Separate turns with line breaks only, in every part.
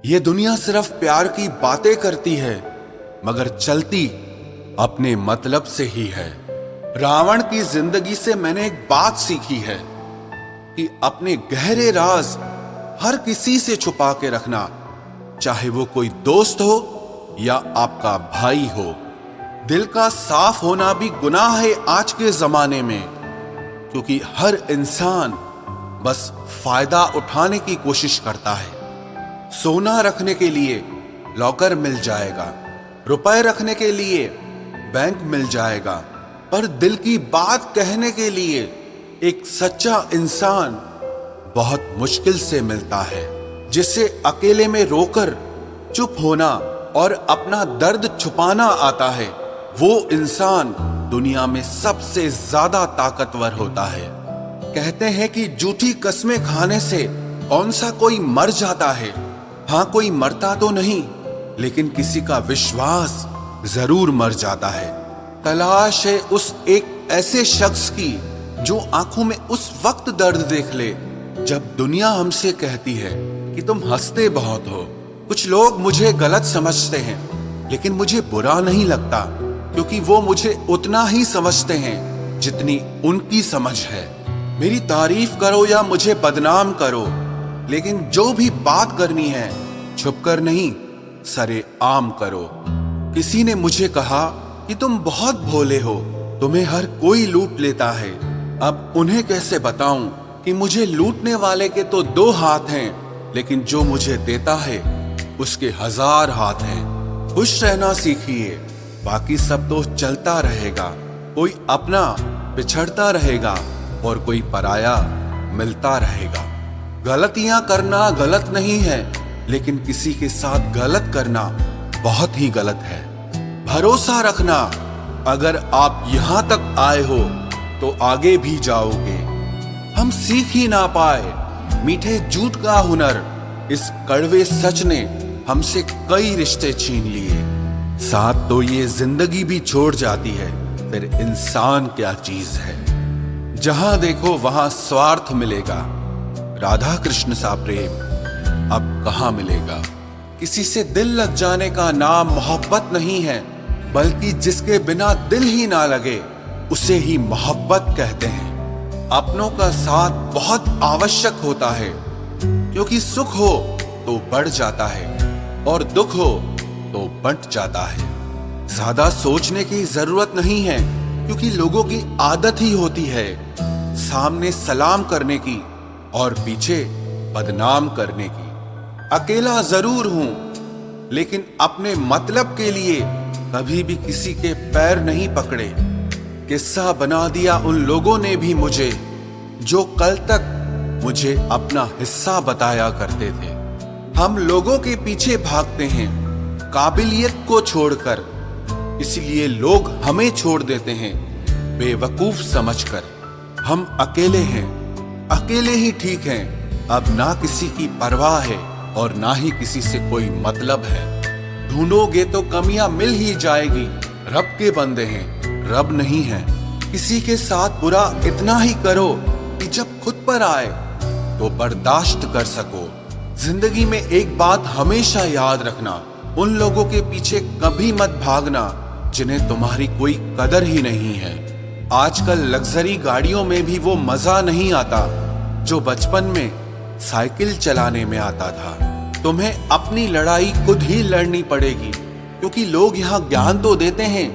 ये दुनिया सिर्फ प्यार की बातें करती है, मगर चलती अपने मतलब से ही है। रावण की जिंदगी से मैंने एक बात सीखी है कि अपने गहरे राज हर किसी से छुपा के रखना, चाहे वो कोई दोस्त हो या आपका भाई हो। दिल का साफ होना भी गुनाह है आज के जमाने में, क्योंकि हर इंसान बस फायदा उठाने की कोशिश करता है। सोना रखने के लिए लॉकर मिल जाएगा, रुपए रखने के लिए बैंक मिल जाएगा, पर दिल की बात कहने के लिए एक सच्चा इंसान बहुत मुश्किल से मिलता है, जिसे अकेले में रोकर चुप होना और अपना दर्द छुपाना आता है। वो इंसान दुनिया में सबसे ज्यादा ताकतवर होता है। कहते हैं कि झूठी कस्में खाने से कौन सा कोई मर जाता है। हाँ, कोई मरता तो नहीं, लेकिन किसी का विश्वास जरूर मर जाता है। तलाश है उस एक ऐसे शख्स की जो आंखों में उस वक्त दर्द देख ले जब दुनिया हमसे कहती है कि तुम हंसते बहुत हो। कुछ लोग मुझे गलत समझते हैं, लेकिन मुझे बुरा नहीं लगता, क्योंकि वो मुझे उतना ही समझते हैं जितनी उनकी समझ है। मेरी तारीफ करो या मुझे बदनाम करो, लेकिन जो भी बात करनी है छुपकर नहीं, सरेआम करो। किसी ने मुझे कहा कि तुम बहुत भोले हो, तुम्हें हर कोई लूट लेता है। अब उन्हें कैसे बताऊं कि मुझे लूटने वाले के तो 2 हाथ हैं, लेकिन जो मुझे देता है उसके 1000 हाथ हैं। खुश रहना सीखिए, बाकी सब तो चलता रहेगा। कोई अपना बिछड़ता रहेगा और कोई पराया मिलता रहेगा। गलतियां करना गलत नहीं है, लेकिन किसी के साथ गलत करना बहुत ही गलत है। भरोसा रखना, अगर आप यहां तक आए हो तो आगे भी जाओगे। हम सीख ही ना पाए मीठे झूठ का हुनर, इस कड़वे सच ने हमसे कई रिश्ते छीन लिए। साथ तो ये जिंदगी भी छोड़ जाती है, फिर इंसान क्या चीज है। जहां देखो वहां स्वार्थ मिलेगा, राधा कृष्ण सा प्रेम अब कहां मिलेगा। किसी से दिल लग जाने का नाम मोहब्बत नहीं है, बल्कि जिसके बिना दिल ही ना लगे उसे ही मोहब्बत कहते हैं। अपनों का साथ बहुत आवश्यक होता है, क्योंकि सुख हो तो बढ़ जाता है और दुख हो तो बंट जाता है। ज्यादा सोचने की जरूरत नहीं है, क्योंकि लोगों की आदत ही होती है सामने सलाम करने की और पीछे बदनाम करने की। अकेला जरूर हूं, लेकिन अपने मतलब के लिए कभी भी किसी के पैर नहीं पकड़े। किस्सा बना दिया उन लोगों ने भी मुझे, जो कल तक मुझे अपना हिस्सा बताया करते थे। हम लोगों के पीछे भागते हैं काबिलियत को छोड़कर, इसलिए लोग हमें छोड़ देते हैं बेवकूफ समझकर। हम अकेले हैं, अकेले ही ठीक हैं। अब ना किसी की परवाह है और ना ही किसी से कोई मतलब है। ढूंढोगे तो कमियां मिल ही जाएगी। रब के बंदे हैं, रब नहीं है। किसी के साथ बुरा इतना ही करो कि जब खुद पर आए तो बर्दाश्त कर सको। जिंदगी में एक बात हमेशा याद रखना, उन लोगों के पीछे कभी मत भागना जिन्हें तुम्हारी कोई कदर ही नहीं है। आजकल लग्जरी गाड़ियों में भी वो मजा नहीं आता जो बचपन में साइकिल चलाने में आता था। तुम्हें अपनी लड़ाई खुद ही लड़नी पड़ेगी, क्योंकि लोग यहाँ ज्ञान तो देते हैं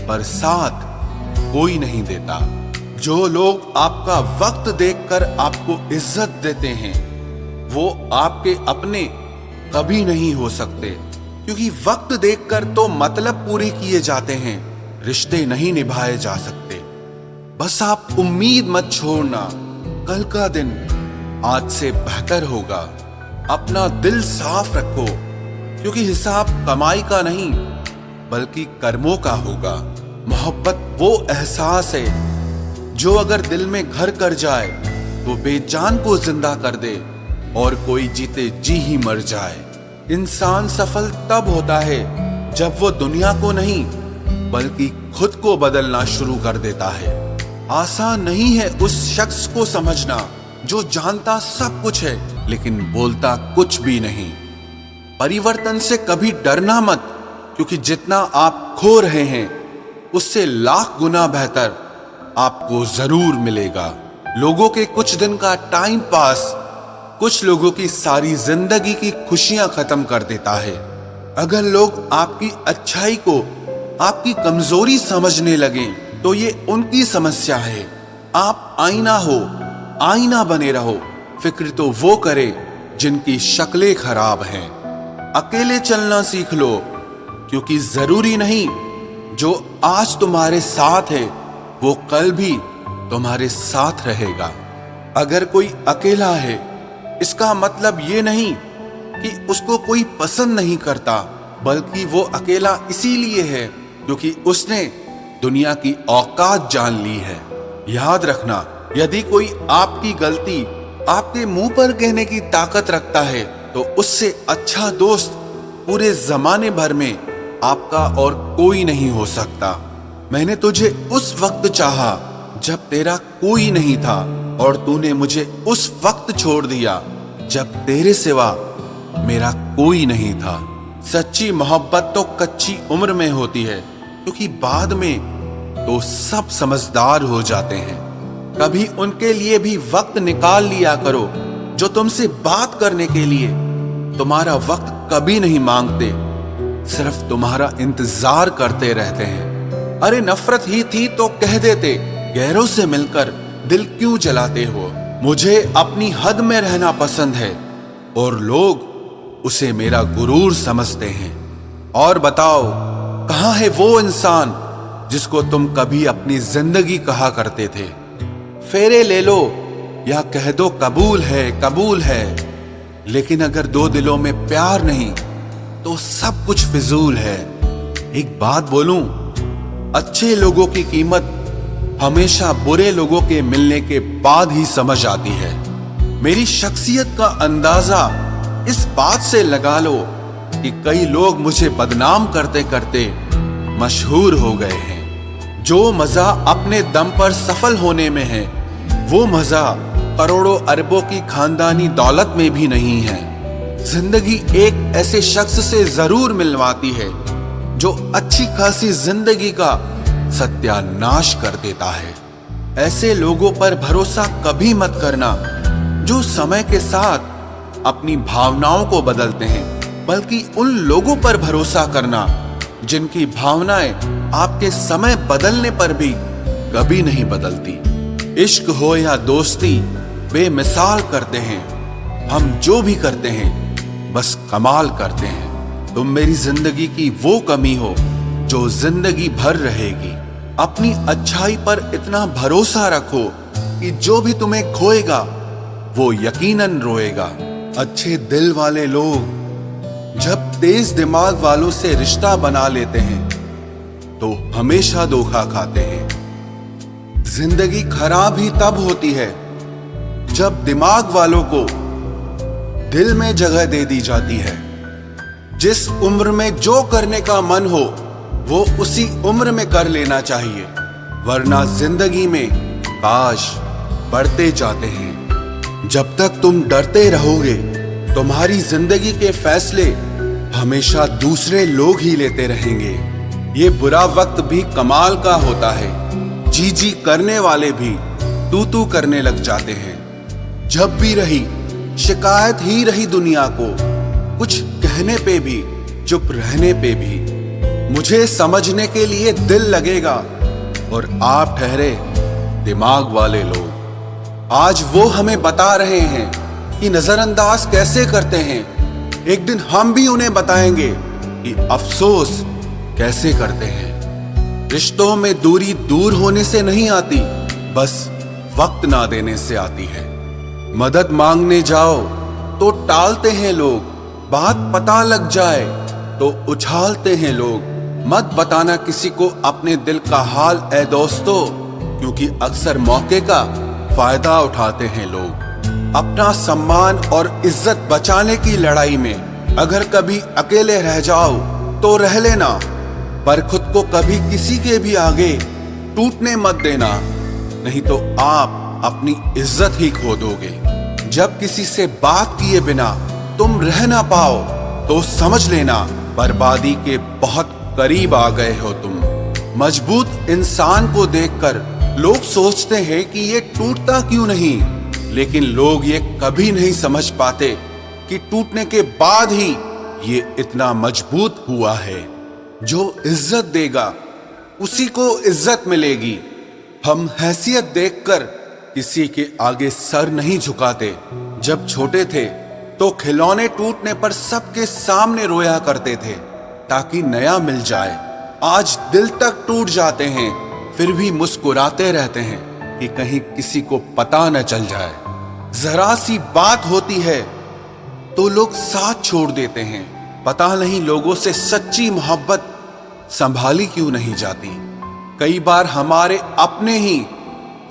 पर साथ कोई नहीं देता। जो लोग आपका वक्त देखकर आपको इज्जत देते हैं, वो आपके अपने कभी नहीं हो सकते, क्योंकि वक्त देखकर तो मतलब पूरे किए जाते हैं, रिश्ते नहीं निभाए जा सकते। बस आप उम्मीद मत छोड़ना, कल का दिन आज से बेहतर होगा। अपना दिल साफ रखो, क्योंकि हिसाब कमाई का नहीं बल्कि कर्मों का होगा। मोहब्बत वो एहसास है जो अगर दिल में घर कर जाए तो बेजान को जिंदा कर दे और कोई जीते जी ही मर जाए। इंसान सफल तब होता है जब वो दुनिया को नहीं बल्कि खुद को बदलना शुरू कर देता है। आसान नहीं है उस शख्स को समझना जो जानता सब कुछ है लेकिन बोलता कुछ भी नहीं। परिवर्तन से कभी डरना मत, क्योंकि जितना आप खो रहे हैं उससे लाख गुना बेहतर आपको जरूर मिलेगा। लोगों के कुछ दिन का टाइम पास कुछ लोगों की सारी जिंदगी की खुशियां खत्म कर देता है। अगर लोग आपकी अच्छाई को आपकी कमजोरी समझने लगे तो ये उनकी समस्या है। आप आईना हो, आईना बने रहो। फिक्र तो वो करे जिनकी शक्लें खराब हैं। अकेले चलना सीख लो, क्योंकि जरूरी नहीं जो आज तुम्हारे साथ है वो कल भी तुम्हारे साथ रहेगा। अगर कोई अकेला है इसका मतलब ये नहीं कि उसको कोई पसंद नहीं करता, बल्कि वो अकेला इसीलिए है क्योंकि उसने दुनिया की औकात जान ली है। याद रखना, यदि कोई आपकी गलती आपके मुंह पर कहने की ताकत रखता है तो उससे अच्छा दोस्त पूरे जमाने भर में आपका और कोई नहीं हो सकता। मैंने तुझे उस वक्त चाहा जब तेरा कोई नहीं था, और तूने मुझे उस वक्त छोड़ दिया जब तेरे सिवा मेरा कोई नहीं था। सच्ची मोहब्बत तो कच्ची उम्र में होती है, क्योंकि बाद में तो सब समझदार हो जाते हैं। कभी उनके लिए भी वक्त निकाल लिया करो जो तुमसे बात करने के लिए तुम्हारा वक्त कभी नहीं मांगते, सिर्फ तुम्हारा इंतजार करते रहते हैं। अरे नफरत ही थी तो कह देते, गैरों से मिलकर दिल क्यों जलाते हो। मुझे अपनी हद में रहना पसंद है और लोग उसे मेरा गुरूर समझते हैं। और बताओ, कहां है वो इंसान जिसको तुम कभी अपनी जिंदगी कहा करते थे? फेरे ले लो या कह दो कबूल है, कबूल है, लेकिन अगर दो दिलों में प्यार नहीं तो सब कुछ फिजूल है। एक बात बोलूं, अच्छे लोगों की कीमत हमेशा बुरे लोगों के मिलने के बाद ही समझ आती है। मेरी शख्सियत का अंदाजा इस बात से लगा लो कि कई लोग मुझे बदनाम करते करते मशहूर हो गए हैं। जो मजा अपने दम पर सफल होने में है, वो मजा करोड़ों अरबों की खानदानी दौलत में भी नहीं है। जिंदगी एक ऐसे शख्स से जरूर मिलवाती है जो अच्छी खासी जिंदगी का सत्यानाश कर देता है। ऐसे लोगों पर भरोसा कभी मत करना जो समय के साथ अपनी भावनाओं को बदलते हैं, बल्कि उन लोगों पर भरोसा करना जिनकी भावनाएं आपके समय बदलने पर भी कभी नहीं बदलती। इश्क हो या दोस्ती, बेमिसाल करते हैं। हम जो भी करते हैं बस कमाल करते हैं। तुम मेरी जिंदगी की वो कमी हो जो जिंदगी भर रहेगी। अपनी अच्छाई पर इतना भरोसा रखो कि जो भी तुम्हें खोएगा वो यकीनन रोएगा। अच्छे दिल वाले लोग जब तेज दिमाग वालों से रिश्ता बना लेते हैं तो हमेशा धोखा खाते हैं। जिंदगी खराब ही तब होती है जब दिमाग वालों को दिल में जगह दे दी जाती है। जिस उम्र में जो करने का मन हो वो उसी उम्र में कर लेना चाहिए, वरना जिंदगी में काश बढ़ते जाते हैं। जब तक तुम डरते रहोगे तुम्हारी जिंदगी के फैसले हमेशा दूसरे लोग ही लेते रहेंगे। ये बुरा वक्त भी कमाल का होता है, जी जी करने वाले भी तू करने लग जाते हैं। जब भी रही शिकायत ही रही दुनिया को, कुछ कहने पे भी चुप रहने पे भी। मुझे समझने के लिए दिल लगेगा और आप ठहरे दिमाग वाले लोग। आज वो हमें बता रहे हैं कि नजरअंदाज कैसे करते हैं। एक दिन हम भी उन्हें बताएंगे कि अफसोस कैसे करते हैं। रिश्तों में दूरी दूर होने से नहीं आती, बस वक्त ना देने से आती है। मदद मांगने जाओ तो टालते हैं लोग, बात पता लग जाए तो उछालते हैं लोग। मत बताना किसी को अपने दिल का हाल ए दोस्तों, क्योंकि अक्सर मौके का फायदा उठाते हैं लोग। अपना सम्मान और इज्जत बचाने की लड़ाई में अगर कभी अकेले रह जाओ तो रह लेना, पर खुद को कभी किसी के भी आगे टूटने मत देना, नहीं तो आप अपनी इज्जत ही खो दोगे। जब किसी से बात किए बिना तुम रह ना पाओ तो समझ लेना बर्बादी के बहुत करीब आ गए हो तुम। मजबूत इंसान को देखकर लोग सोचते हैं कि ये टूटता क्यों नहीं, लेकिन लोग ये कभी नहीं समझ पाते कि टूटने के बाद ही ये इतना मजबूत हुआ है। जो इज्जत देगा उसी को इज्जत मिलेगी। हम हैसियत देखकर किसी के आगे सर नहीं झुकाते। जब छोटे थे तो खिलौने टूटने पर सबके सामने रोया करते थे ताकि नया मिल जाए। आज दिल तक टूट जाते हैं, फिर भी मुस्कुराते रहते हैं कि कहीं किसी को पता न चल जाए। जरा सी बात होती है तो लोग साथ छोड़ देते हैं। पता नहीं लोगों से सच्ची मोहब्बत संभाली क्यों नहीं जाती। कई बार हमारे अपने ही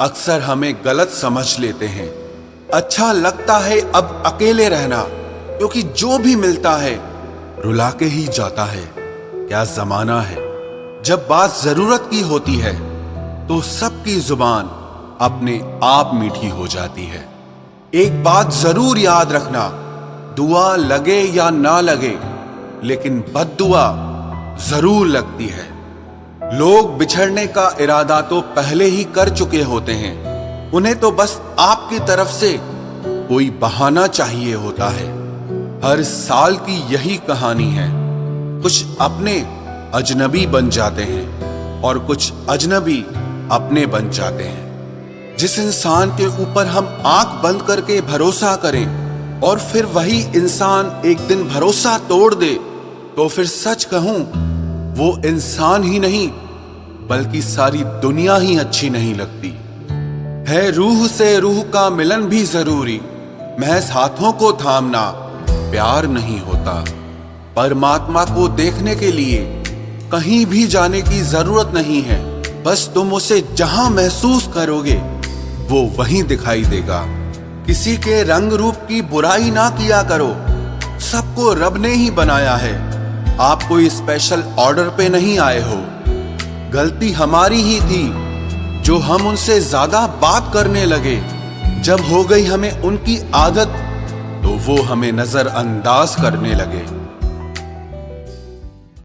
अक्सर हमें गलत समझ लेते हैं। अच्छा लगता है अब अकेले रहना, क्योंकि जो भी मिलता है रुला के ही जाता है। क्या जमाना है। जब बात जरूरत की होती है तो सबकी जुबान अपने आप मीठी हो जाती है। एक बात जरूर याद रखना, दुआ लगे या ना लगे, लेकिन बद्दुआ जरूर लगती है। लोग बिछड़ने का इरादा तो पहले ही कर चुके होते हैं, उन्हें तो बस आपकी तरफ से कोई बहाना चाहिए होता है। हर साल की यही कहानी है। कुछ अपने अजनबी बन जाते हैं और कुछ अजनबी अपने बन जाते हैं। जिस इंसान के ऊपर हम आंख बंद करके भरोसा करें और फिर वही इंसान एक दिन भरोसा तोड़ दे, तो फिर सच कहूं वो इंसान ही नहीं बल्कि सारी दुनिया ही अच्छी नहीं लगती है। रूह से रूह का मिलन भी जरूरी, महज हाथों को थामना प्यार नहीं होता। परमात्मा को देखने के लिए कहीं भी जाने की जरूरत नहीं है, बस तुम उसे जहां महसूस करोगे वो वहीं दिखाई देगा। किसी के रंग रूप की बुराई ना किया करो, सबको रब ने ही बनाया है। आप कोई स्पेशल ऑर्डर पे नहीं आए हो। गलती हमारी ही थी जो हम उनसे ज्यादा बात करने लगे। जब हो गई हमें उनकी आदत तो वो हमें नजरअंदाज करने लगे।